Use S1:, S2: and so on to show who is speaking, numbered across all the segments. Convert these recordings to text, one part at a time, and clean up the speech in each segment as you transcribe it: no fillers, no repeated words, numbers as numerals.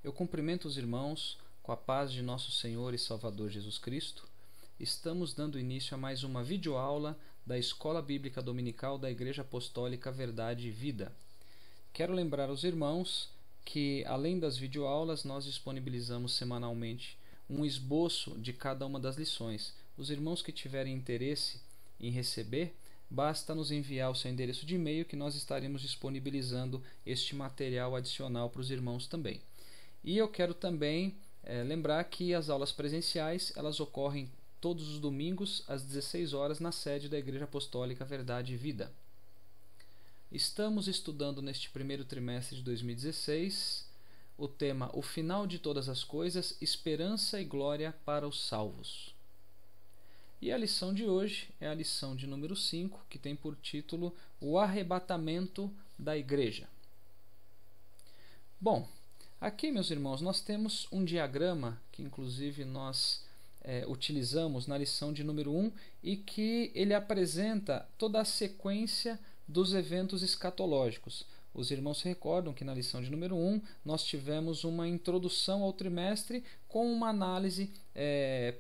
S1: Eu cumprimento os irmãos com a paz de nosso Senhor e Salvador Jesus Cristo. Estamos dando início a mais uma videoaula da Escola Bíblica Dominical da Igreja Apostólica Verdade e Vida. Quero lembrar aos irmãos que, além das videoaulas, nós disponibilizamos semanalmente um esboço de cada uma das lições. Os irmãos que tiverem interesse em receber, basta nos enviar o seu endereço de e-mail que nós estaremos disponibilizando este material adicional para os irmãos também. E eu quero também lembrar que as aulas presenciais elas ocorrem todos os domingos às 16 horas na sede da Igreja Apostólica Verdade e Vida. Estamos estudando neste primeiro trimestre de 2016 o tema O Final de Todas as Coisas, Esperança e Glória para os Salvos. E a lição de hoje é a lição de número 5, que tem por título O Arrebatamento da Igreja. Bom, aqui, meus irmãos, nós temos um diagrama que inclusive nós utilizamos na lição de número 1 e que ele apresenta toda a sequência dos eventos escatológicos. Os irmãos se recordam que na lição de número 1 nós tivemos uma introdução ao trimestre com uma análise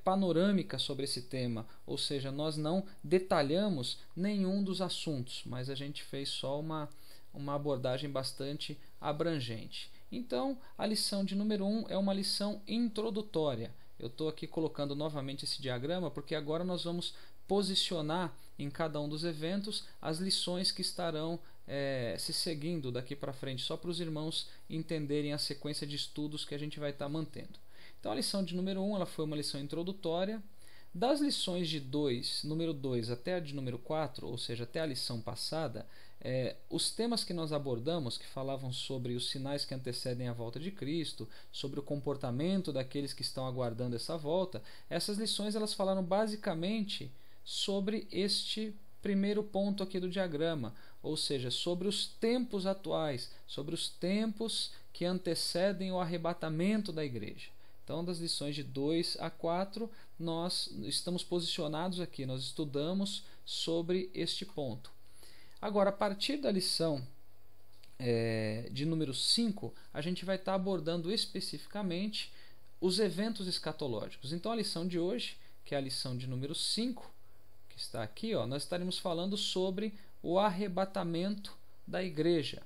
S1: panorâmica sobre esse tema, ou seja, nós não detalhamos nenhum dos assuntos, mas a gente fez só uma abordagem bastante abrangente. Então, a lição de número 1 é uma lição introdutória. Eu estou aqui colocando novamente esse diagrama porque agora nós vamos posicionar em cada um dos eventos as lições que estarão se seguindo daqui para frente, só para os irmãos entenderem a sequência de estudos que a gente vai estar mantendo. Então, a lição de número 1 ela foi uma lição introdutória. Das lições de número 2 até a de número 4, ou seja, até a lição passada, os temas que nós abordamos, que falavam sobre os sinais que antecedem a volta de Cristo, sobre o comportamento daqueles que estão aguardando essa volta, essas lições elas falaram basicamente sobre este primeiro ponto aqui do diagrama, ou seja, sobre os tempos atuais, sobre os tempos que antecedem o arrebatamento da igreja. Então, das lições de 2 a 4, nós estamos posicionados aqui, nós estudamos sobre este ponto. Agora, a partir da lição de número 5, a gente vai estar abordando especificamente os eventos escatológicos. Então, a lição de hoje, que é a lição de número 5, que está aqui, nós estaremos falando sobre o arrebatamento da igreja.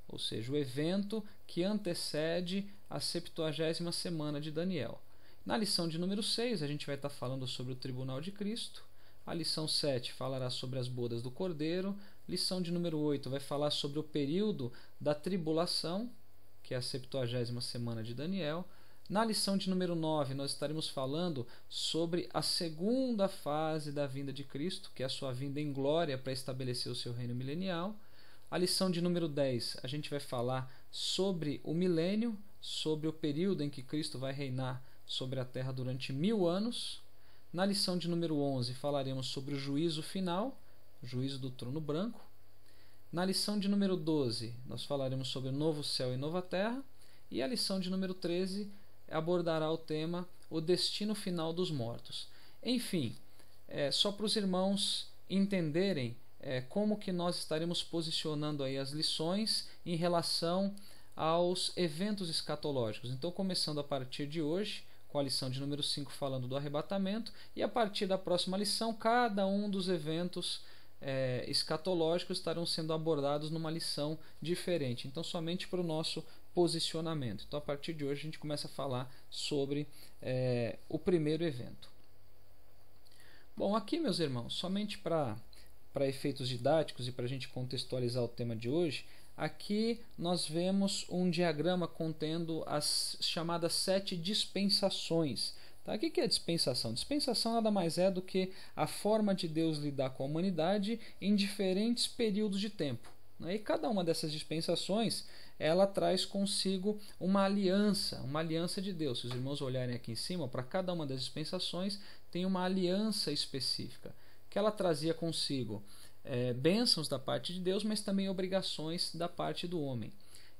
S1: Ou seja, o evento que antecede a 70ª semana de Daniel. Na lição de número 6, a gente vai estar falando sobre o tribunal de Cristo. A lição 7 falará sobre as bodas do Cordeiro. Lição de número 8 vai falar sobre o período da tribulação, que é a 70ª semana de Daniel. Na lição de número 9, nós estaremos falando sobre a segunda fase da vinda de Cristo, que é a sua vinda em glória para estabelecer o seu reino milenial. A lição de número 10, a gente vai falar sobre o milênio, sobre o período em que Cristo vai reinar sobre a terra durante 1000 anos. Na lição de número 11, falaremos sobre o juízo final, o juízo do trono branco. Na lição de número 12, nós falaremos sobre o novo céu e nova terra. E a lição de número 13 abordará o tema o destino final dos mortos. Enfim, só para os irmãos entenderem como que nós estaremos posicionando aí as lições em relação aos eventos escatológicos. Então, começando a partir de hoje, com a lição de número 5 falando do arrebatamento, e a partir da próxima lição, cada um dos eventos escatológicos estarão sendo abordados numa lição diferente. Então, somente para o nosso posicionamento. Então, a partir de hoje, a gente começa a falar sobre o primeiro evento. Bom, aqui, meus irmãos, somente para efeitos didáticos e para a gente contextualizar o tema de hoje, aqui nós vemos um diagrama contendo as chamadas 7 dispensações. Tá? O que é dispensação? Dispensação nada mais é do que a forma de Deus lidar com a humanidade em diferentes períodos de tempo. E cada uma dessas dispensações ela traz consigo uma aliança de Deus. Se os irmãos olharem aqui em cima, para cada uma das dispensações tem uma aliança específica, que ela trazia consigo bênçãos da parte de Deus, mas também obrigações da parte do homem.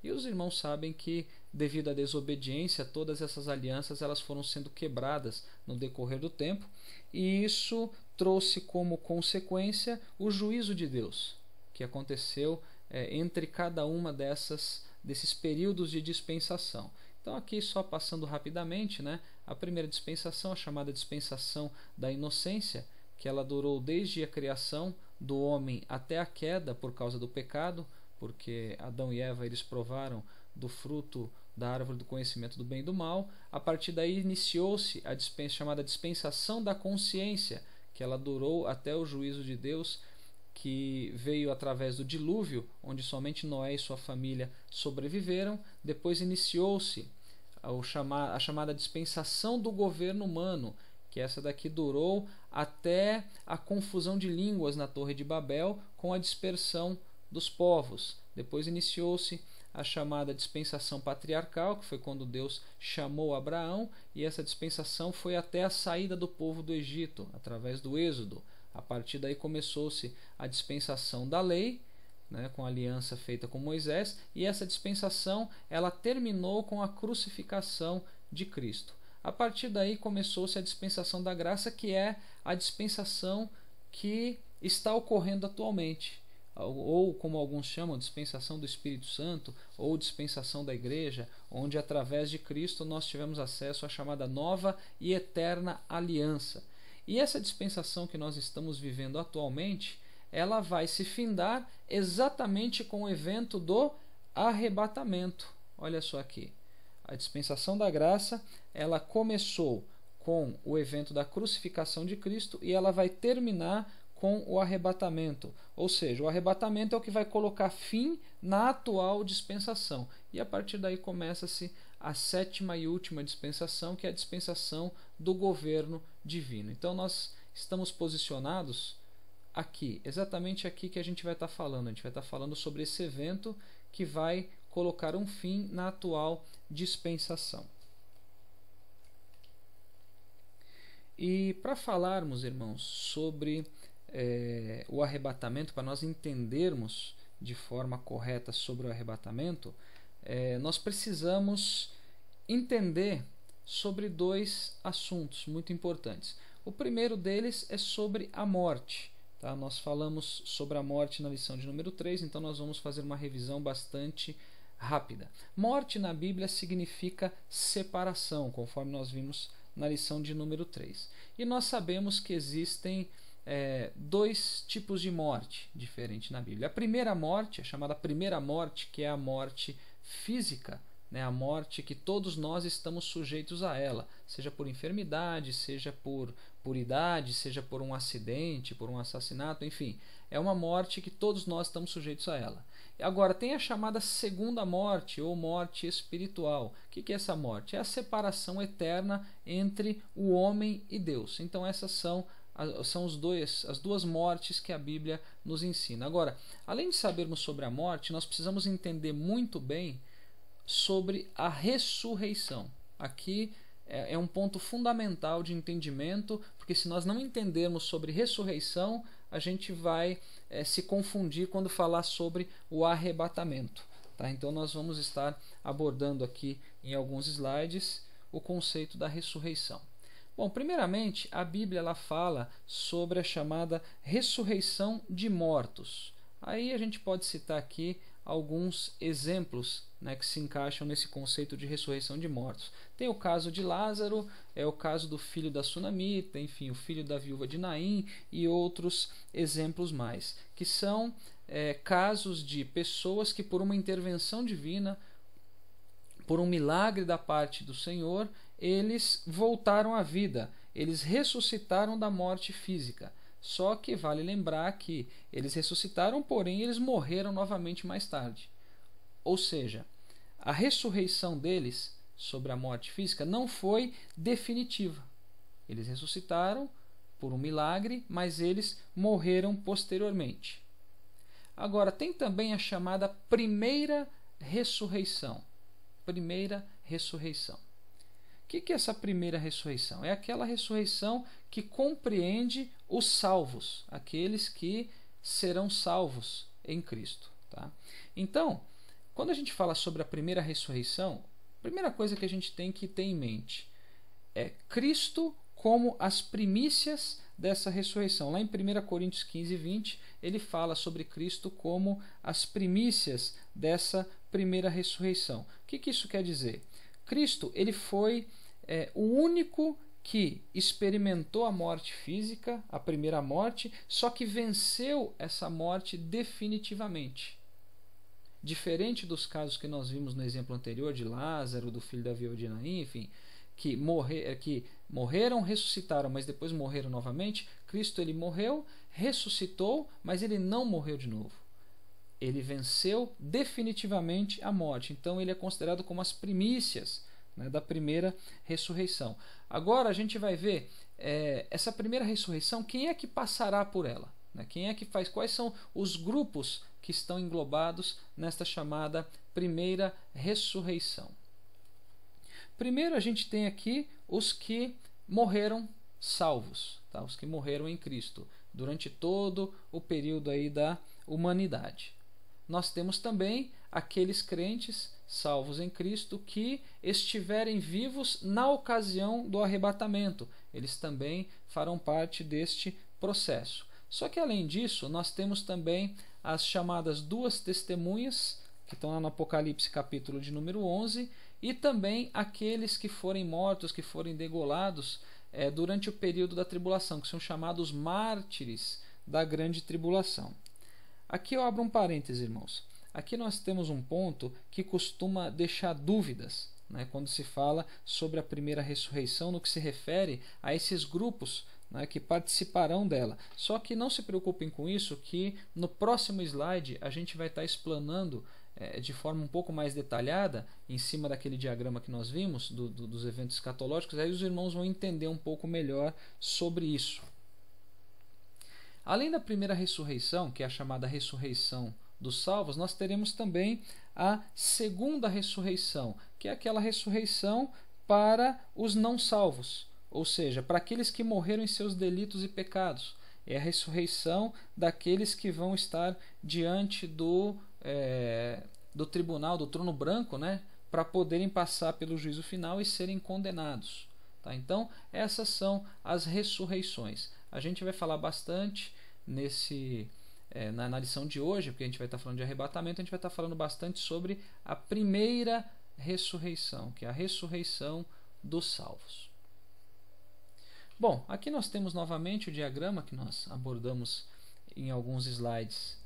S1: E os irmãos sabem que, devido à desobediência, todas essas alianças elas foram sendo quebradas no decorrer do tempo, e isso trouxe como consequência o juízo de Deus, que aconteceu entre cada uma dessas desses períodos de dispensação. Então aqui só passando rapidamente, né, a primeira dispensação, a chamada dispensação da inocência, que ela durou desde a criação do homem até a queda por causa do pecado, porque Adão e Eva eles provaram do fruto da árvore do conhecimento do bem e do mal. A partir daí iniciou-se a chamada dispensação da consciência, que ela durou até o juízo de Deus, que veio através do dilúvio, onde somente Noé e sua família sobreviveram. Depois iniciou-se a chamada dispensação do governo humano, que essa daqui durou até a confusão de línguas na Torre de Babel, com a dispersão dos povos. Depois iniciou-se a chamada dispensação patriarcal, que foi quando Deus chamou Abraão, e essa dispensação foi até a saída do povo do Egito, através do Êxodo. A partir daí começou-se a dispensação da lei, né, com a aliança feita com Moisés, e essa dispensação ela terminou com a crucificação de Cristo. A partir daí começou-se a dispensação da graça, que é a dispensação que está ocorrendo atualmente, ou como alguns chamam, dispensação do Espírito Santo, ou dispensação da Igreja, onde através de Cristo nós tivemos acesso à chamada nova e eterna aliança. E essa dispensação que nós estamos vivendo atualmente, ela vai se findar exatamente com o evento do arrebatamento. Olha só aqui. A dispensação da graça, ela começou com o evento da crucificação de Cristo e ela vai terminar com o arrebatamento. Ou seja, o arrebatamento é o que vai colocar fim na atual dispensação. E a partir daí começa-se a sétima e última dispensação, que é a dispensação do governo divino. Então nós estamos posicionados aqui, exatamente aqui que a gente vai estar falando. A gente vai estar falando sobre esse evento que vai colocar um fim na atual dispensação. E para falarmos, irmãos, sobre o arrebatamento, para nós entendermos de forma correta sobre o arrebatamento, nós precisamos entender sobre dois assuntos muito importantes. O primeiro deles é sobre a morte. Tá? Nós falamos sobre a morte na lição de número 3, então nós vamos fazer uma revisão bastante rápida. Morte na Bíblia significa separação, conforme nós vimos na lição de número 3. E nós sabemos que existem dois tipos de morte diferentes na Bíblia. A primeira morte, a chamada primeira morte, que é a morte física, né? A morte que todos nós estamos sujeitos a ela, seja por enfermidade, seja por idade, seja por um acidente, por um assassinato, enfim, é uma morte que todos nós estamos sujeitos a ela. Agora, tem a chamada segunda morte, ou morte espiritual. O que é essa morte? É a separação eterna entre o homem e Deus. Então essas são as duas mortes que a Bíblia nos ensina. Agora, além de sabermos sobre a morte, nós precisamos entender muito bem sobre a ressurreição. Aqui é um ponto fundamental de entendimento, porque se nós não entendermos sobre ressurreição, a gente vai se confundir quando falar sobre o arrebatamento. Tá? Então nós vamos estar abordando aqui em alguns slides o conceito da ressurreição. Bom, primeiramente, a Bíblia ela fala sobre a chamada ressurreição de mortos. Aí a gente pode citar aqui alguns exemplos, né, que se encaixam nesse conceito de ressurreição de mortos. Tem o caso de Lázaro, é o caso do filho da sunamita, enfim, o filho da viúva de Naim e outros exemplos mais, que são casos de pessoas que por uma intervenção divina, por um milagre da parte do Senhor, eles voltaram à vida, eles ressuscitaram da morte física. Só que vale lembrar que eles ressuscitaram, porém eles morreram novamente mais tarde. Ou seja, a ressurreição deles sobre a morte física não foi definitiva. Eles ressuscitaram por um milagre, mas eles morreram posteriormente. Agora, tem também a chamada primeira ressurreição. Primeira ressurreição. O que é essa primeira ressurreição? É aquela ressurreição que compreende os salvos, aqueles que serão salvos em Cristo. Tá? Então, quando a gente fala sobre a primeira ressurreição, a primeira coisa que a gente tem que ter em mente é Cristo como as primícias dessa ressurreição. Lá em 1 Coríntios 15, 20, ele fala sobre Cristo como as primícias dessa primeira ressurreição. O que isso quer dizer? Cristo ele foi o único que experimentou a morte física, a primeira morte, só que venceu essa morte definitivamente. Diferente dos casos que nós vimos no exemplo anterior de Lázaro, do filho da viúva de Naim, enfim, que morreram, ressuscitaram, mas depois morreram novamente. Cristo ele morreu, ressuscitou, mas ele não morreu de novo. Ele venceu definitivamente a morte. Então ele é considerado como as primícias, né, da primeira ressurreição. Agora a gente vai ver essa primeira ressurreição, quem é que passará por ela? Né? Quem é que faz? Quais são os grupos que estão englobados nesta chamada primeira ressurreição? Primeiro a gente tem aqui os que morreram salvos, tá? Os que morreram em Cristo durante todo o período aí da humanidade. Nós temos também aqueles crentes salvos em Cristo que estiverem vivos na ocasião do arrebatamento. Eles também farão parte deste processo. Só que além disso, nós temos também as chamadas duas testemunhas, que estão lá no Apocalipse capítulo de número 11, e também aqueles que forem mortos, que forem degolados durante o período da tribulação, que são chamados mártires da grande tribulação. Aqui eu abro um parêntese, irmãos. Aqui nós temos um ponto que costuma deixar dúvidas, né, quando se fala sobre a primeira ressurreição, no que se refere a esses grupos, né, que participarão dela. Só que não se preocupem com isso, que no próximo slide a gente vai estar explanando de forma um pouco mais detalhada, em cima daquele diagrama que nós vimos, dos eventos escatológicos. Aí os irmãos vão entender um pouco melhor sobre isso. Além da primeira ressurreição, que é a chamada ressurreição dos salvos, nós teremos também a segunda ressurreição, que é aquela ressurreição para os não salvos, ou seja, para aqueles que morreram em seus delitos e pecados. É a ressurreição daqueles que vão estar diante do tribunal, do trono branco, né, para poderem passar pelo juízo final e serem condenados. Tá? Então, essas são as ressurreições. A gente vai falar bastante na lição de hoje, porque a gente vai estar falando de arrebatamento, a gente vai estar falando bastante sobre a primeira ressurreição, que é a ressurreição dos salvos. Bom, aqui nós temos novamente o diagrama que nós abordamos em alguns slides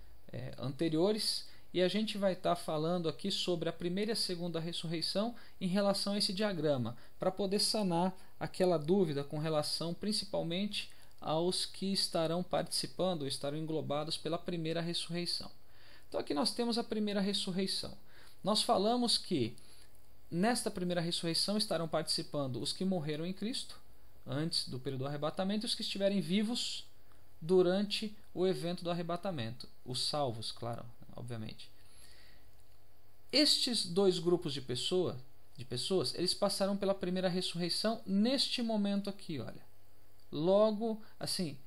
S1: anteriores, e a gente vai estar falando aqui sobre a primeira e a segunda ressurreição em relação a esse diagrama, para poder sanar aquela dúvida com relação principalmente aos que estarão participando ou estarão englobados pela primeira ressurreição. Então aqui nós temos a primeira ressurreição. Nós falamos que nesta primeira ressurreição estarão participando os que morreram em Cristo antes do período do arrebatamento e os que estiverem vivos durante o evento do arrebatamento. Os salvos, claro, obviamente. Estes dois grupos de pessoas, eles passaram pela primeira ressurreição neste momento aqui, olha. Logo, assim,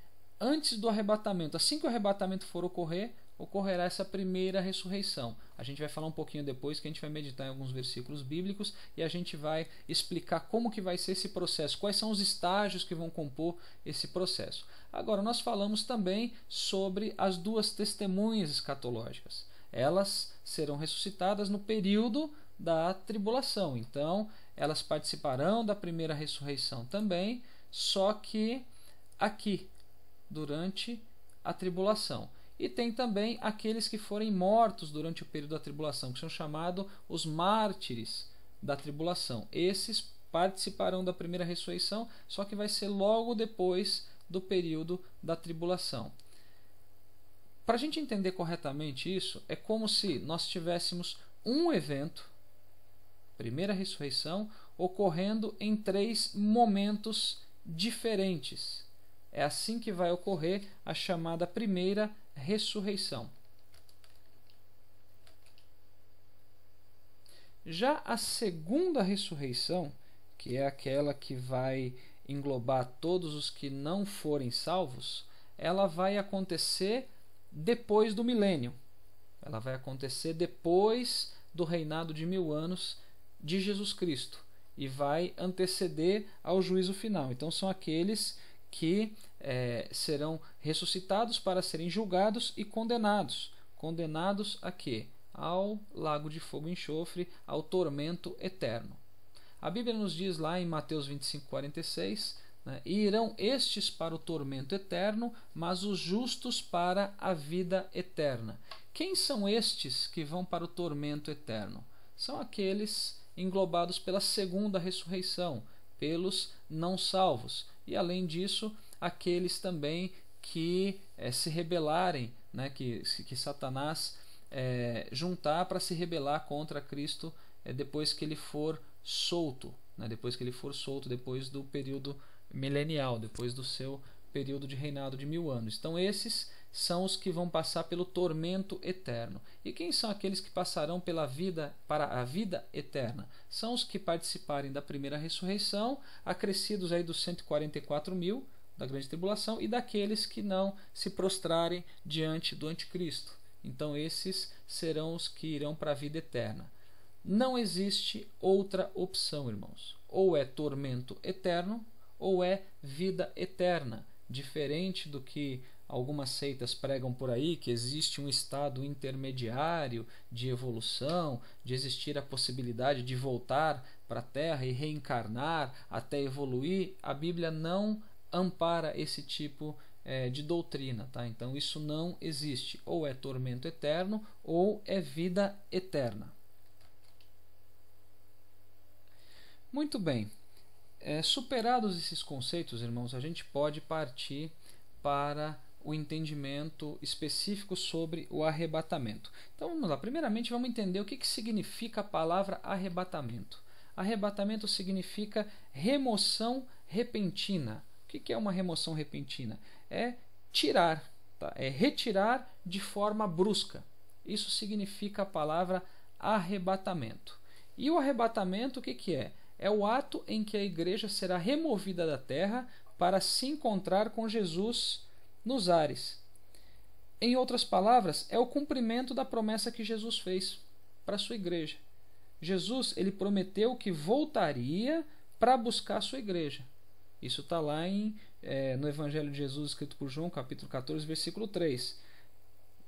S1: antes do arrebatamento, assim que o arrebatamento for ocorrerá essa primeira ressurreição. A gente vai falar um pouquinho depois, que a gente vai meditar em alguns versículos bíblicos e a gente vai explicar como que vai ser esse processo, quais são os estágios que vão compor esse processo. Agora, nós falamos também sobre as duas testemunhas escatológicas. Elas serão ressuscitadas no período da tribulação. Então, elas participarão da primeira ressurreição também, só que aqui, durante a tribulação. E tem também aqueles que forem mortos durante o período da tribulação, que são chamados os mártires da tribulação. Esses participarão da primeira ressurreição, só que vai ser logo depois do período da tribulação. Para a gente entender corretamente isso, é como se nós tivéssemos um evento, primeira ressurreição, ocorrendo em 3 momentos diferentes. É assim que vai ocorrer a chamada primeira ressurreição. Já a segunda ressurreição, que é aquela que vai englobar todos os que não forem salvos, ela vai acontecer depois do milênio. Ela vai acontecer depois do reinado de 1000 anos de Jesus Cristo e vai anteceder ao juízo final. Então são aqueles que serão ressuscitados para serem julgados e condenados. Condenados a quê? ao lago de fogo e enxofre, ao tormento eterno. A Bíblia nos diz lá em Mateus 25:46, né, e irão estes para o tormento eterno, mas os justos para a vida eterna. Quem são estes que vão para o tormento eterno? São aqueles englobados pela segunda ressurreição, pelos não salvos. E além disso, aqueles também que se rebelarem, né, que Satanás juntar para se rebelar contra Cristo depois que ele for solto, né, depois do período milenial, depois do seu período de reinado de 1000 anos. Então esses são os que vão passar pelo tormento eterno. E quem são aqueles que passarão para a vida eterna? São os que participarem da primeira ressurreição, acrescidos aí dos 144.000 da grande tribulação, e daqueles que não se prostrarem diante do anticristo. Então esses serão os que irão para a vida eterna. Não existe outra opção, irmãos. Ou é tormento eterno, ou é vida eterna. Diferente do que algumas seitas pregam por aí, que existe um estado intermediário de evolução, de existir a possibilidade de voltar para a Terra e reencarnar até evoluir, a Bíblia não ampara esse tipo de doutrina. Tá? Então isso não existe. Ou é tormento eterno, ou é vida eterna. Muito bem. Superados esses conceitos, irmãos, a gente pode partir para o entendimento específico sobre o arrebatamento. Então vamos lá. Primeiramente vamos entender o que significa a palavra arrebatamento. Arrebatamento significa remoção repentina. O que é uma remoção repentina? É tirar, tá? É retirar de forma brusca. Isso significa a palavra arrebatamento. E o arrebatamento o que é? É o ato em que a igreja será removida da terra para se encontrar com Jesus nos ares. Em outras palavras, é o cumprimento da promessa que Jesus fez para a sua igreja. Jesus ele prometeu que voltaria para buscar a sua igreja. Isso está lá no Evangelho de Jesus, escrito por João, capítulo 14, versículo 3.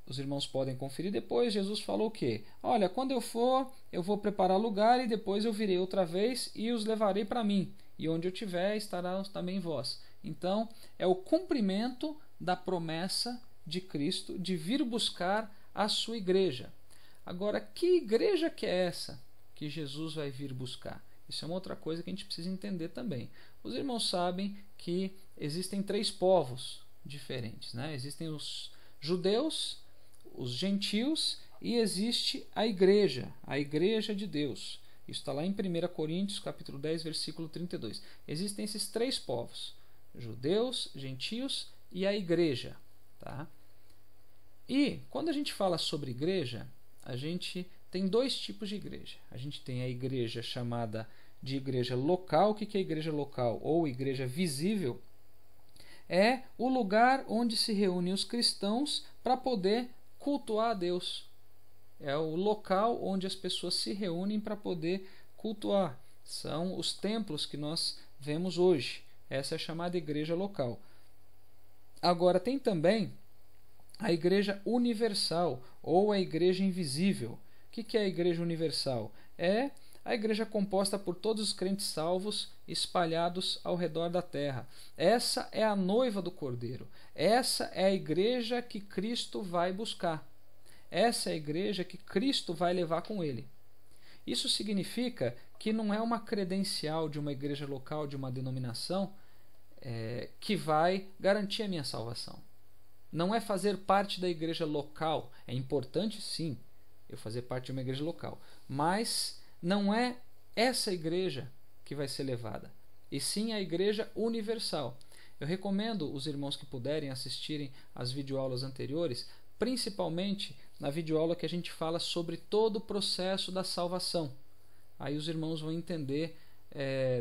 S1: Os irmãos podem conferir depois. Jesus falou o quê? Olha, quando eu for, eu vou preparar lugar e depois eu virei outra vez e os levarei para mim. E onde eu estiver, estará também vós. Então, é o cumprimento da promessa de Cristo de vir buscar a sua igreja. Agora, que igreja que é essa que Jesus vai vir buscar? Isso é uma outra coisa que a gente precisa entender também. Os irmãos sabem que existem 3 povos diferentes, né? Existem os judeus, os gentios e existe a igreja de Deus. Isso está lá em 1 Coríntios, capítulo 10, versículo 32. Existem esses 3 povos, judeus, gentios e a igreja. Tá? E quando a gente fala sobre igreja, a gente tem 2 tipos de igreja. A gente tem a igreja chamada de igreja local. O que é igreja local? Ou igreja visível? É o lugar onde se reúnem os cristãos para poder cultuar a Deus. É o local onde as pessoas se reúnem para poder cultuar. São os templos que nós vemos hoje. Essa é a chamada igreja local. Agora tem também a igreja universal ou a igreja invisível. O que é a igreja universal? É a igreja composta por todos os crentes salvos espalhados ao redor da terra. Essa é a noiva do Cordeiro. Essa é a igreja que Cristo vai buscar. Essa é a igreja que Cristo vai levar com ele. Isso significa que não é uma credencial de uma igreja local, de uma denominação, que vai garantir a minha salvação. Não é fazer parte da igreja local. É importante, sim, eu fazer parte de uma igreja local. Mas não é essa igreja que vai ser levada, e sim a igreja universal. Eu recomendo os irmãos que puderem assistirem às videoaulas anteriores, principalmente na videoaula que a gente fala sobre todo o processo da salvação. Aí os irmãos vão entender,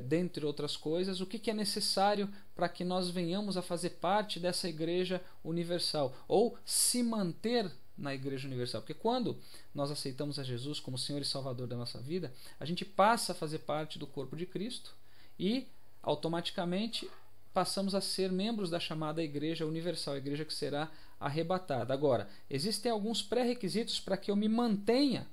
S1: dentre outras coisas, o que é necessário para que nós venhamos a fazer parte dessa igreja universal, ou se manter na igreja universal. Porque quando nós aceitamos a Jesus como Senhor e Salvador da nossa vida, a gente passa a fazer parte do corpo de Cristo e automaticamente passamos a ser membros da chamada igreja universal, a igreja que será arrebatada. Agora, existem alguns pré-requisitos para que eu me mantenha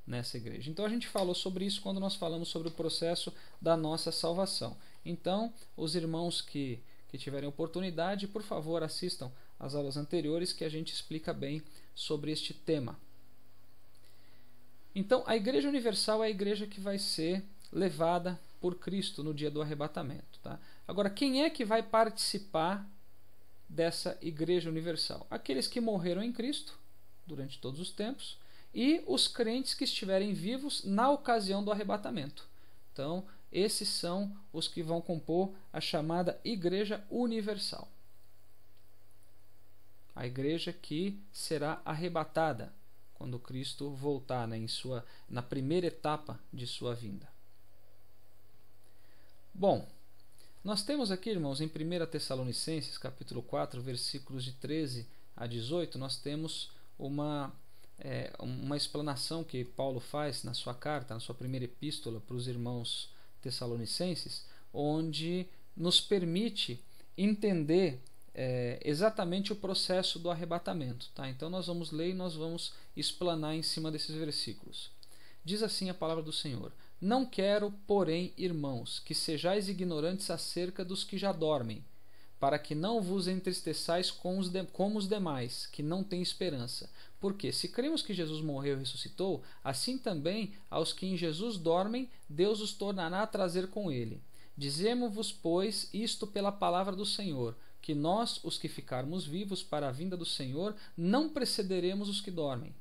S1: nessa igreja. Então a gente falou sobre isso quando nós falamos sobre o processo da nossa salvação. Então, os irmãos que tiverem oportunidade, por favor, assistam às aulas anteriores que a gente explica bem sobre este tema. Então, a Igreja Universal é a igreja que vai ser levada por Cristo no dia do arrebatamento. Tá? Agora, quem é que vai participar dessa Igreja Universal? Aqueles que morreram em Cristo durante todos os tempos e os crentes que estiverem vivos na ocasião do arrebatamento. Então, esses são os que vão compor a chamada Igreja Universal. A igreja que será arrebatada quando Cristo voltar, né, na primeira etapa de sua vinda. Bom, nós temos aqui, irmãos, em 1 Tessalonicenses, capítulo 4, versículos de 13 a 18, nós temos uma explanação que Paulo faz na sua carta, na sua primeira epístola para os irmãos tessalonicenses, onde nos permite entender exatamente o processo do arrebatamento. Tá? Então nós vamos ler e nós vamos explanar em cima desses versículos. Diz assim a palavra do Senhor: Não quero, porém, irmãos, que sejais ignorantes acerca dos que já dormem, para que não vos entristeçais como os demais, que não têm esperança. Porque se cremos que Jesus morreu e ressuscitou, assim também aos que em Jesus dormem, Deus os tornará a trazer com ele. Dizemo-vos, pois, isto pela palavra do Senhor, que nós, os que ficarmos vivos para a vinda do Senhor, não precederemos os que dormem.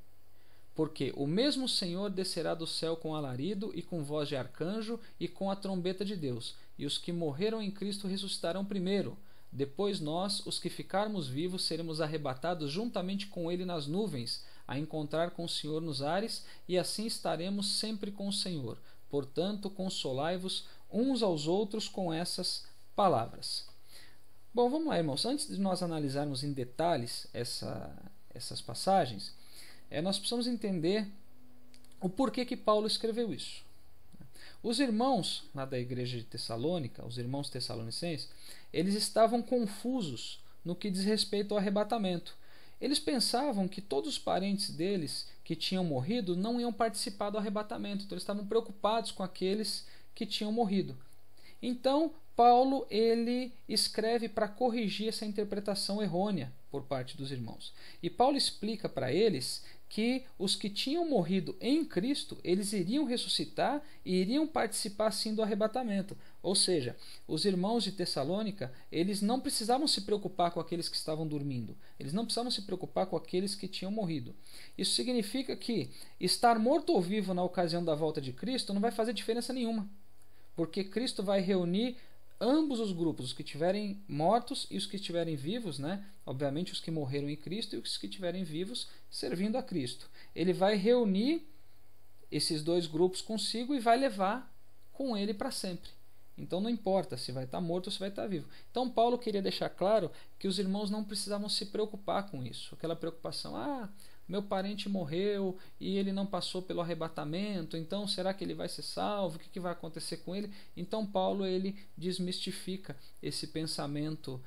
S1: Porque o mesmo Senhor descerá do céu com alarido e com voz de arcanjo e com a trombeta de Deus, e os que morreram em Cristo ressuscitarão primeiro. Depois nós, os que ficarmos vivos, seremos arrebatados juntamente com ele nas nuvens, a encontrar com o Senhor nos ares, e assim estaremos sempre com o Senhor. Portanto, consolai-vos uns aos outros com essas palavras. Bom, vamos lá, irmãos. Antes de nós analisarmos em detalhes essas passagens, nós precisamos entender o porquê que Paulo escreveu isso. Os irmãos lá da igreja de Tessalônica, os irmãos tessalonicenses, eles estavam confusos no que diz respeito ao arrebatamento. Eles pensavam que todos os parentes deles que tinham morrido não iam participar do arrebatamento, então eles estavam preocupados com aqueles que tinham morrido. Então, Paulo ele escreve para corrigir essa interpretação errônea por parte dos irmãos. E Paulo explica para eles que os que tinham morrido em Cristo, eles iriam ressuscitar e iriam participar sim do arrebatamento. Ou seja, os irmãos de Tessalônica, eles não precisavam se preocupar com aqueles que estavam dormindo. Eles não precisavam se preocupar com aqueles que tinham morrido. Isso significa que estar morto ou vivo na ocasião da volta de Cristo não vai fazer diferença nenhuma. Porque Cristo vai reunir ambos os grupos, os que estiverem mortos e os que estiverem vivos, né? Obviamente os que morreram em Cristo e os que estiverem vivos servindo a Cristo. Ele vai reunir esses dois grupos consigo e vai levar com ele para sempre. Então não importa se vai estar morto ou se vai estar vivo. Então Paulo queria deixar claro que os irmãos não precisavam se preocupar com isso. Aquela preocupação, meu parente morreu e ele não passou pelo arrebatamento, então será que ele vai ser salvo? O que vai acontecer com ele? Então Paulo ele desmistifica esse pensamento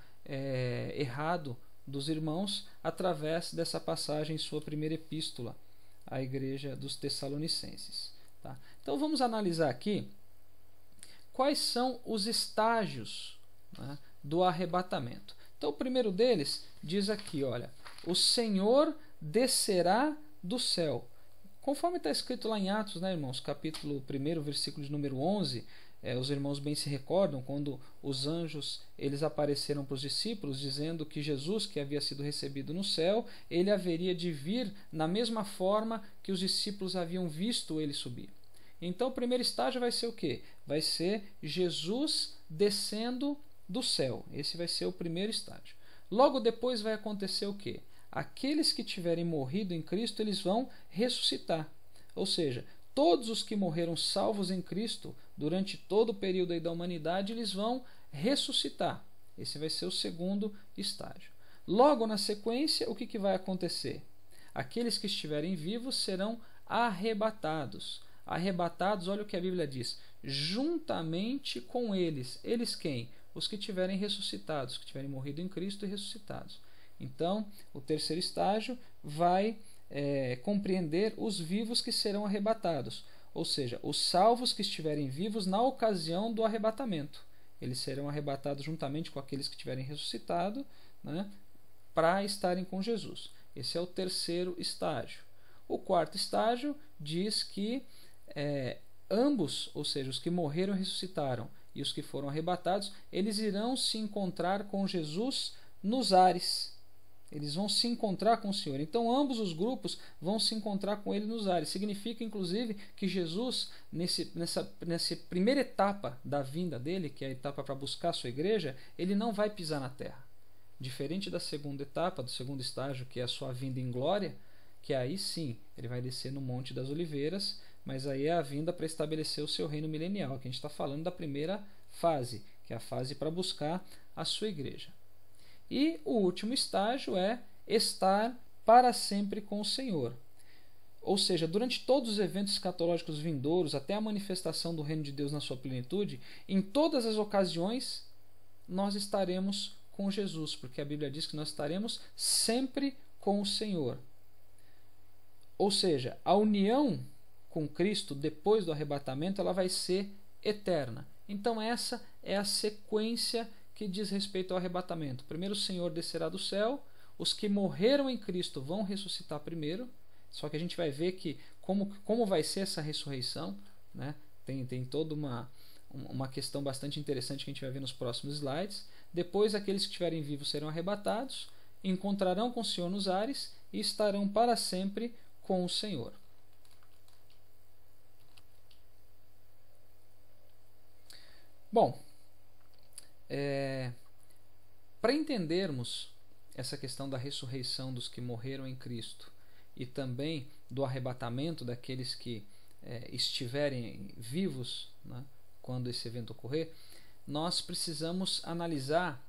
S1: errado dos irmãos através dessa passagem em sua primeira epístola à igreja dos Tessalonicenses. Tá? Então vamos analisar aqui quais são os estágios, né, do arrebatamento. Então o primeiro deles diz aqui, olha, o Senhor descerá do céu. Conforme está escrito lá em Atos, né, irmãos, capítulo 1, versículo de número 11, os irmãos bem se recordam quando os anjos eles apareceram para os discípulos dizendo que Jesus, que havia sido recebido no céu, ele haveria de vir na mesma forma que os discípulos haviam visto ele subir. Então o primeiro estágio vai ser o quê? Vai ser Jesus descendo do céu. Esse vai ser o primeiro estágio. Logo depois vai acontecer o quê? Aqueles que tiverem morrido em Cristo, eles vão ressuscitar. Ou seja, todos os que morreram salvos em Cristo, durante todo o período aí da humanidade, eles vão ressuscitar. Esse vai ser o segundo estágio. Logo na sequência, o que vai acontecer? Aqueles que estiverem vivos serão arrebatados. Arrebatados, olha o que a Bíblia diz, juntamente com eles. Eles quem? Os que tiverem ressuscitados, que tiverem morrido em Cristo e ressuscitados. Então, o terceiro estágio vai compreender os vivos que serão arrebatados, ou seja, os salvos que estiverem vivos na ocasião do arrebatamento. Eles serão arrebatados juntamente com aqueles que tiverem ressuscitado, né, para estarem com Jesus. Esse é o terceiro estágio. O quarto estágio diz que ambos, ou seja, os que morreram e ressuscitaram e os que foram arrebatados, eles irão se encontrar com Jesus nos ares. Eles vão se encontrar com o Senhor. Então, ambos os grupos vão se encontrar com Ele nos ares. Significa, inclusive, que Jesus, nessa primeira etapa da vinda dele, que é a etapa para buscar a sua igreja, ele não vai pisar na terra. Diferente da segunda etapa, do segundo estágio, que é a sua vinda em glória, que aí sim, ele vai descer no Monte das Oliveiras, mas aí é a vinda para estabelecer o seu reino milenial, que a gente está falando da primeira fase, que é a fase para buscar a sua igreja. E o último estágio é estar para sempre com o Senhor. Ou seja, durante todos os eventos escatológicos vindouros, até a manifestação do reino de Deus na sua plenitude, em todas as ocasiões, nós estaremos com Jesus, porque a Bíblia diz que nós estaremos sempre com o Senhor. Ou seja, a união com Cristo depois do arrebatamento, ela vai ser eterna. Então essa é a sequência que diz respeito ao arrebatamento. Primeiro o Senhor descerá do céu, os que morreram em Cristo vão ressuscitar primeiro, só que a gente vai ver que como vai ser essa ressurreição, né? Tem toda uma questão bastante interessante que a gente vai ver nos próximos slides. Depois aqueles que estiverem vivos serão arrebatados, encontrarão com o Senhor nos ares e estarão para sempre com o Senhor. Bom, para entendermos essa questão da ressurreição dos que morreram em Cristo e também do arrebatamento daqueles que estiverem vivos, né, quando esse evento ocorrer, nós precisamos analisar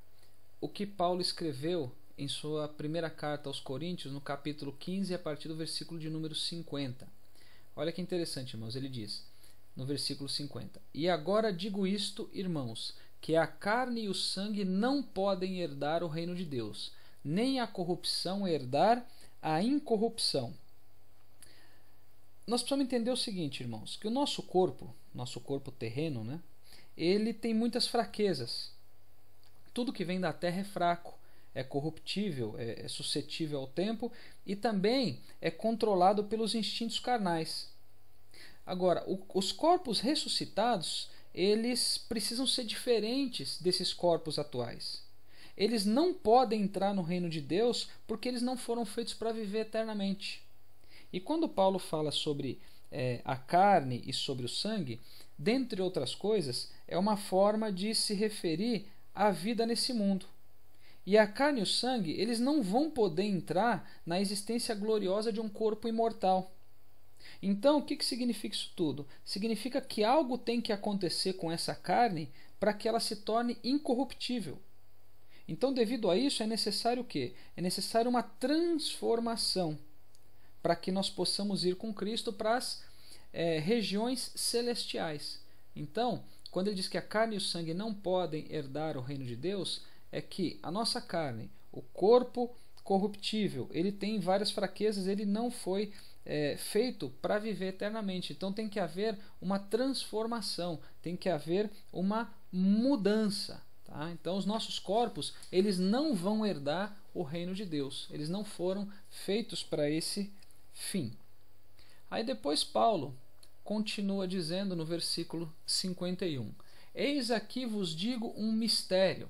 S1: o que Paulo escreveu em sua primeira carta aos Coríntios, no capítulo 15, a partir do versículo de número 50. Olha que interessante, irmãos, ele diz no versículo 50: E agora digo isto, irmãos, que a carne e o sangue não podem herdar o reino de Deus, nem a corrupção herdar a incorrupção. Nós precisamos entender o seguinte, irmãos, que o nosso corpo terreno, né, ele tem muitas fraquezas. Tudo que vem da terra é fraco, é corruptível, é suscetível ao tempo e também é controlado pelos instintos carnais. Agora, os corpos ressuscitados, eles precisam ser diferentes desses corpos atuais. Eles não podem entrar no reino de Deus porque eles não foram feitos para viver eternamente. E quando Paulo fala sobre a carne e sobre o sangue, dentre outras coisas, é uma forma de se referir à vida nesse mundo. E a carne e o sangue, eles não vão poder entrar na existência gloriosa de um corpo imortal. Então, o que significa isso tudo? Significa que algo tem que acontecer com essa carne para que ela se torne incorruptível. Então, devido a isso, é necessário o quê? É necessário uma transformação para que nós possamos ir com Cristo para as regiões celestiais. Então, quando ele diz que a carne e o sangue não podem herdar o reino de Deus, é que a nossa carne, o corpo corruptível, ele tem várias fraquezas, ele não foi feito para viver eternamente. Então tem que haver uma transformação, tem que haver uma mudança. Tá? Então os nossos corpos, eles não vão herdar o reino de Deus. Eles não foram feitos para esse fim. Aí depois Paulo continua dizendo no versículo 51: Eis aqui vos digo um mistério.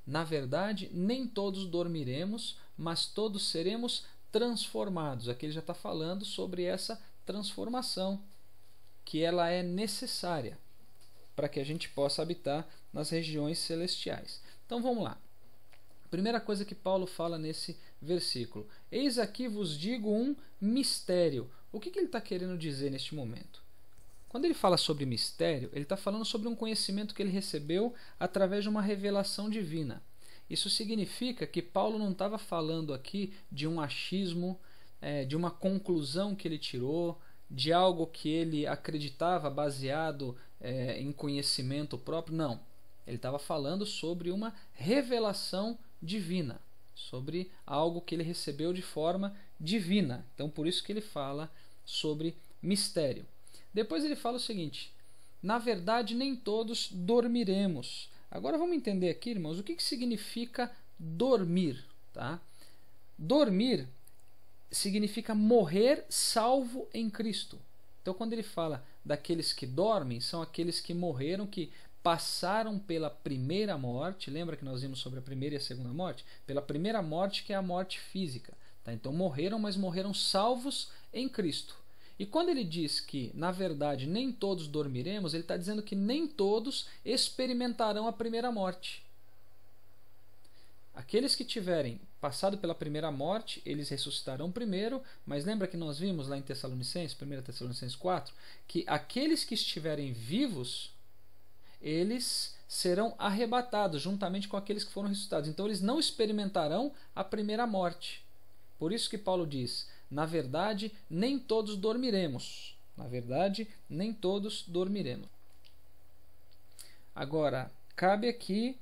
S1: Na verdade, nem todos dormiremos, mas todos seremos transformados. Aqui ele já está falando sobre essa transformação, que ela é necessária para que a gente possa habitar nas regiões celestiais. Então vamos lá. Primeira coisa que Paulo fala nesse versículo: Eis aqui vos digo um mistério. O que ele está querendo dizer neste momento? Quando ele fala sobre mistério, ele está falando sobre um conhecimento que ele recebeu através de uma revelação divina. Isso significa que Paulo não estava falando aqui de um achismo, de uma conclusão que ele tirou, de algo que ele acreditava baseado em conhecimento próprio. Não. Ele estava falando sobre uma revelação divina, sobre algo que ele recebeu de forma divina. Então, por isso que ele fala sobre mistério. Depois ele fala o seguinte: na verdade, nem todos dormiremos. Agora vamos entender aqui, irmãos, o que significa dormir, tá? Dormir significa morrer salvo em Cristo. Então, quando ele fala daqueles que dormem, são aqueles que morreram, que passaram pela primeira morte. Lembra que nós vimos sobre a primeira e a segunda morte? Pela primeira morte, que é a morte física. Tá? Então, morreram, mas morreram salvos em Cristo. E quando ele diz que, na verdade, nem todos dormiremos, ele está dizendo que nem todos experimentarão a primeira morte. Aqueles que tiverem passado pela primeira morte, eles ressuscitarão primeiro, mas lembra que nós vimos lá em Tessalonicenses, 1 Tessalonicenses 4, que aqueles que estiverem vivos, eles serão arrebatados juntamente com aqueles que foram ressuscitados. Então eles não experimentarão a primeira morte. Por isso que Paulo diz: na verdade, nem todos dormiremos. Na verdade, nem todos dormiremos. Agora, cabe aqui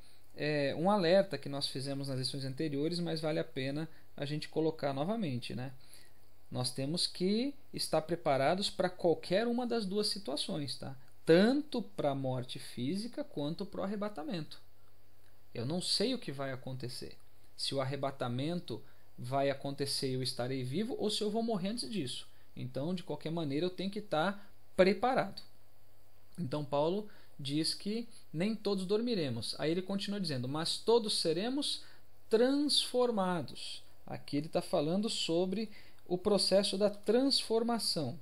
S1: um alerta que nós fizemos nas lições anteriores, mas vale a pena a gente colocar novamente, né? Nós temos que estar preparados para qualquer uma das duas situações, tá? Tanto para a morte física quanto para o arrebatamento. Eu não sei o que vai acontecer. Se o arrebatamento vai acontecer e eu estarei vivo, ou se eu vou morrer antes disso. Então, de qualquer maneira, eu tenho que estar preparado. Então, Paulo diz que nem todos dormiremos. Aí ele continua dizendo: mas todos seremos transformados. Aqui ele está falando sobre o processo da transformação.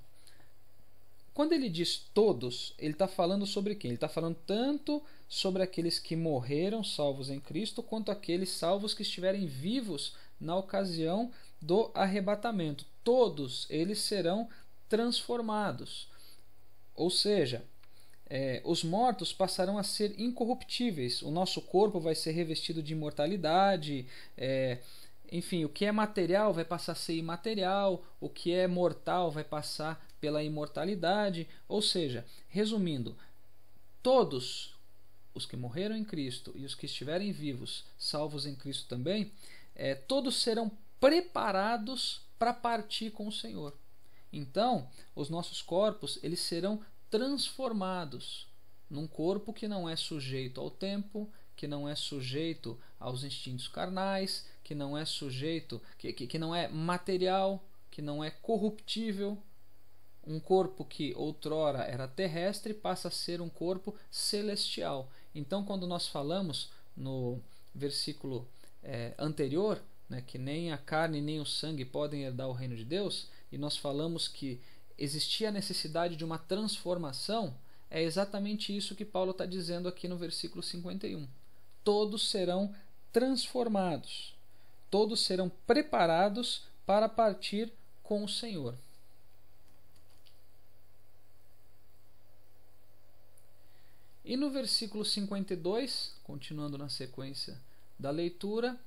S1: Quando ele diz todos, ele está falando sobre quem? Ele está falando tanto sobre aqueles que morreram salvos em Cristo, quanto aqueles salvos que estiverem vivos na ocasião do arrebatamento. Todos eles serão transformados. Ou seja, os mortos passarão a ser incorruptíveis. O nosso corpo vai ser revestido de imortalidade. Enfim, o que é material vai passar a ser imaterial. O que é mortal vai passar pela imortalidade. Ou seja, resumindo, todos os que morreram em Cristo e os que estiverem vivos, salvos em Cristo também, todos serão preparados para partir com o Senhor. Então, os nossos corpos eles serão transformados num corpo que não é sujeito ao tempo, que não é sujeito aos instintos carnais, que não é sujeito, que não é material, que não é corruptível. Um corpo que outrora era terrestre passa a ser um corpo celestial. Então, quando nós falamos no versículo anterior, né, que nem a carne nem o sangue podem herdar o reino de Deus, e nós falamos que existia a necessidade de uma transformação, é exatamente isso que Paulo está dizendo aqui no versículo 51. Todos serão transformados, todos serão preparados para partir com o Senhor. E no versículo 52, continuando na sequência da leitura,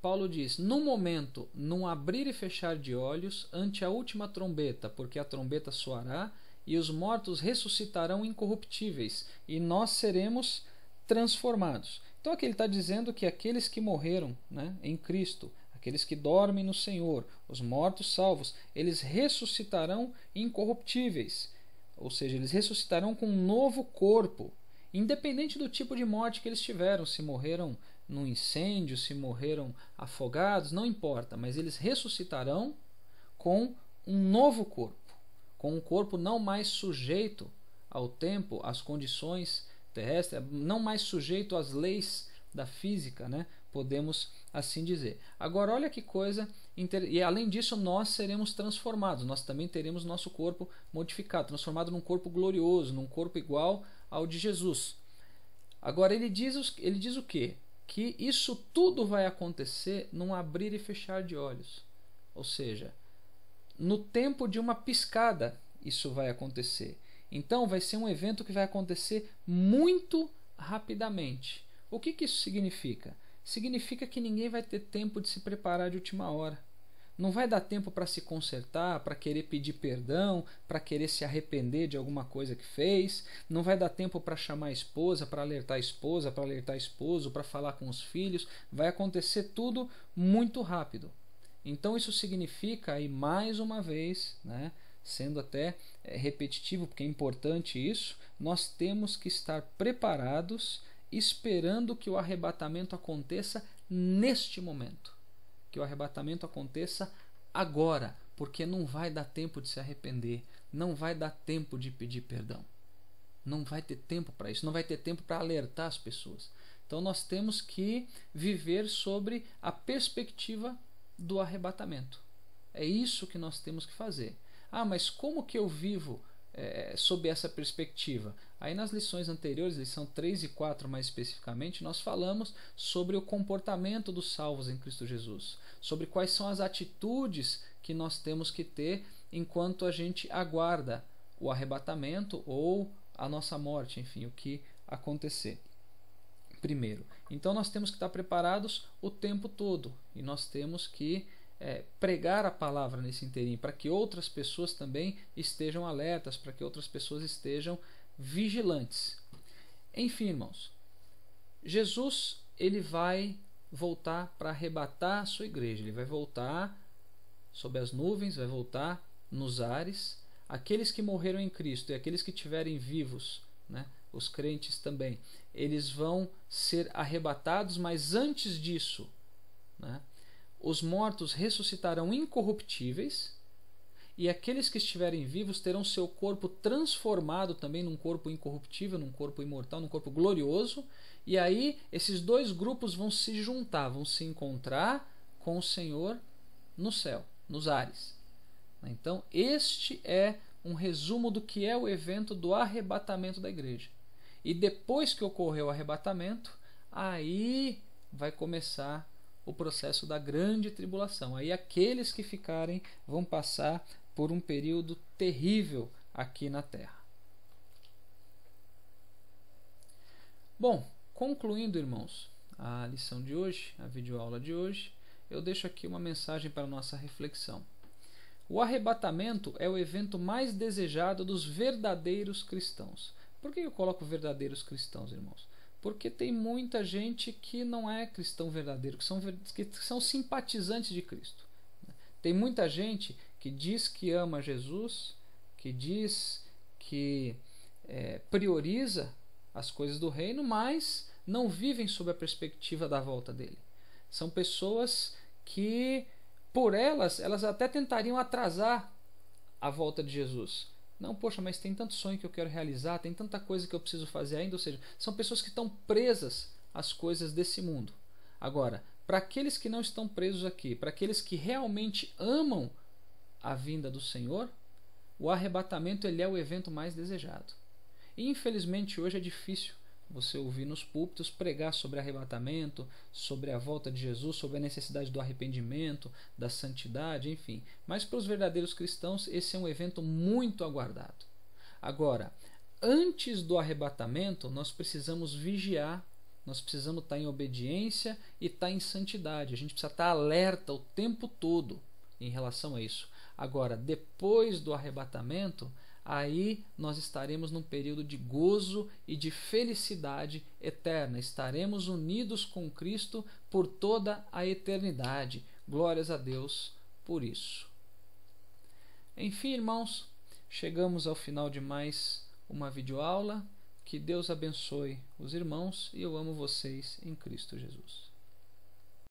S1: Paulo diz: no momento, num abrir e fechar de olhos, ante a última trombeta, porque a trombeta soará, e os mortos ressuscitarão incorruptíveis, e nós seremos transformados. Então aqui ele está dizendo que aqueles que morreram, né, em Cristo, aqueles que dormem no Senhor, os mortos salvos, eles ressuscitarão incorruptíveis. Ou seja, eles ressuscitarão com um novo corpo, independente do tipo de morte que eles tiveram, se morreram num incêndio, se morreram afogados, não importa, mas eles ressuscitarão com um novo corpo, com um corpo não mais sujeito ao tempo, às condições terrestres, não mais sujeito às leis da física, né? Podemos assim dizer. Agora, olha que coisa, e além disso, nós seremos transformados, nós também teremos nosso corpo modificado, transformado num corpo glorioso, num corpo igual ao de Jesus. Agora, ele diz o quê? Que isso tudo vai acontecer num abrir e fechar de olhos. Ou seja, no tempo de uma piscada isso vai acontecer. Então vai ser um evento que vai acontecer muito rapidamente. O que isso significa? Significa que ninguém vai ter tempo de se preparar de última hora. Não vai dar tempo para se consertar, para querer pedir perdão, para querer se arrepender de alguma coisa que fez. Não vai dar tempo para chamar a esposa, para alertar a esposa, para alertar esposo, para falar com os filhos. Vai acontecer tudo muito rápido. Então isso significa, aí mais uma vez, né, sendo até repetitivo, porque é importante isso, nós temos que estar preparados, esperando que o arrebatamento aconteça neste momento. Que o arrebatamento aconteça agora, porque não vai dar tempo de se arrepender, não vai dar tempo de pedir perdão. Não vai ter tempo para isso, não vai ter tempo para alertar as pessoas. Então nós temos que viver sobre a perspectiva do arrebatamento. É isso que nós temos que fazer. Ah, mas como que eu vivo sob essa perspectiva? Aí nas lições anteriores, lição 3 e 4 mais especificamente, nós falamos sobre o comportamento dos salvos em Cristo Jesus, sobre quais são as atitudes que nós temos que ter enquanto a gente aguarda o arrebatamento ou a nossa morte, enfim, o que acontecer primeiro. Então nós temos que estar preparados o tempo todo e nós temos que pregar a palavra nesse inteirinho, para que outras pessoas também estejam alertas, para que outras pessoas estejam vigilantes. Enfim, irmãos, Jesus ele vai voltar para arrebatar a sua igreja. Ele vai voltar sob as nuvens, vai voltar nos ares. Aqueles que morreram em Cristo e aqueles que estiverem vivos, né, os crentes também, eles vão ser arrebatados, mas antes disso, né, os mortos ressuscitarão incorruptíveis, e aqueles que estiverem vivos terão seu corpo transformado também num corpo incorruptível, num corpo imortal, num corpo glorioso, e aí esses dois grupos vão se juntar, vão se encontrar com o Senhor no céu, nos ares. Então este é um resumo do que é o evento do arrebatamento da igreja. E depois que ocorreu o arrebatamento, aí vai começar o processo da grande tribulação. Aí aqueles que ficarem vão passar por um período terrível aqui na Terra. Bom, concluindo, irmãos, a lição de hoje, a videoaula de hoje, eu deixo aqui uma mensagem para a nossa reflexão. O arrebatamento é o evento mais desejado dos verdadeiros cristãos. Por que eu coloco verdadeiros cristãos, irmãos? Porque tem muita gente que não é cristão verdadeiro, que são simpatizantes de Cristo. Tem muita gente que diz que ama Jesus, que diz que prioriza as coisas do reino, mas não vivem sob a perspectiva da volta dele. São pessoas que, por elas até tentariam atrasar a volta de Jesus. Não, poxa, mas tem tanto sonho que eu quero realizar, tem tanta coisa que eu preciso fazer ainda. Ou seja, são pessoas que estão presas às coisas desse mundo. Agora, para aqueles que não estão presos aqui, para aqueles que realmente amam a vinda do Senhor, o arrebatamento ele é o evento mais desejado. E infelizmente hoje é difícil você ouvir nos púlpitos pregar sobre arrebatamento, sobre a volta de Jesus, sobre a necessidade do arrependimento, da santidade, enfim. Mas para os verdadeiros cristãos esse é um evento muito aguardado. Agora, antes do arrebatamento nós precisamos vigiar, nós precisamos estar em obediência e estar em santidade. A gente precisa estar alerta o tempo todo em relação a isso. Agora, depois do arrebatamento, aí nós estaremos num período de gozo e de felicidade eterna. Estaremos unidos com Cristo por toda a eternidade. Glórias a Deus por isso. Enfim, irmãos, chegamos ao final de mais uma videoaula. Que Deus abençoe os irmãos e eu amo vocês em Cristo Jesus.